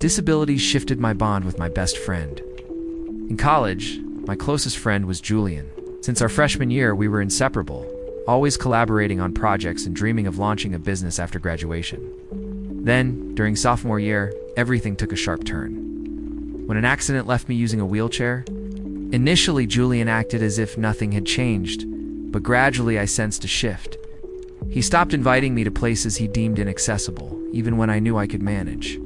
Disability shifted my bond with my best friend. In college, my closest friend was Julian. Since our freshman year, we were inseparable, always collaborating on projects and dreaming of launching a business after graduation. Then, during sophomore year, everything took a sharp turn. When an accident left me using a wheelchair, initially Julian acted as if nothing had changed, but gradually I sensed a shift. He stopped inviting me to places he deemed inaccessible, even when I knew I could manage.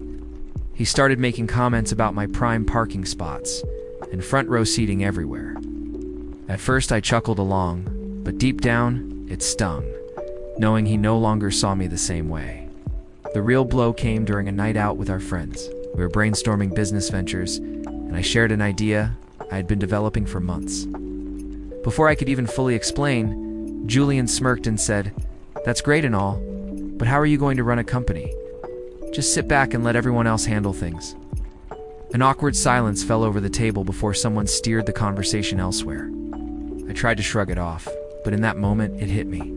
He started making comments about my prime parking spots and front row seating everywhere. At first I chuckled along, but deep down, it stung, knowing he no longer saw me the same way. The real blow came during a night out with our friends. We were brainstorming business ventures, and I shared an idea I had been developing for months. Before I could even fully explain, Julian smirked and said, "That's great and all, but how are you going to run a company? Just sit back and let everyone else handle things." An awkward silence fell over the table before someone steered the conversation elsewhere. I tried to shrug it off, but in that moment, it hit me.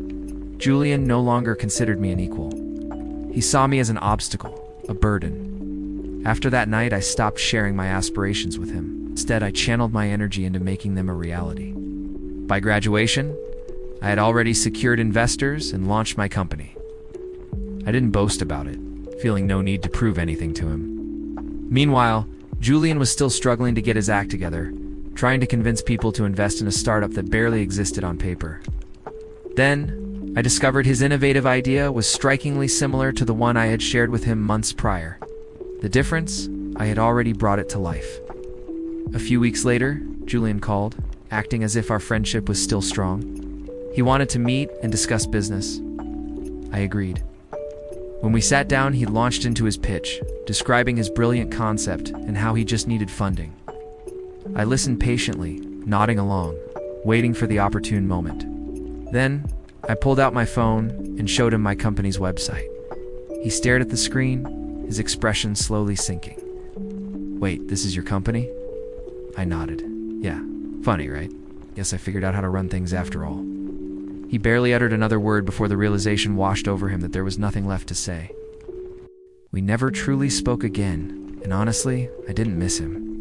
Julian no longer considered me an equal. He saw me as an obstacle, a burden. After that night, I stopped sharing my aspirations with him. Instead, I channeled my energy into making them a reality. By graduation, I had already secured investors and launched my company. I didn't boast about it, feeling no need to prove anything to him. Meanwhile, Julian was still struggling to get his act together, trying to convince people to invest in a startup that barely existed on paper. Then, I discovered his innovative idea was strikingly similar to the one I had shared with him months prior. The difference? I had already brought it to life. A few weeks later, Julian called, acting as if our friendship was still strong. He wanted to meet and discuss business. I agreed. When we sat down, he launched into his pitch, describing his brilliant concept and how he just needed funding. I listened patiently, nodding along, waiting for the opportune moment. Then, I pulled out my phone and showed him my company's website. He stared at the screen, his expression slowly sinking. "Wait, this is your company?" I nodded. "Yeah, funny, right? Guess I figured out how to run things after all." He barely uttered another word before the realization washed over him that there was nothing left to say. We never truly spoke again, and honestly, I didn't miss him.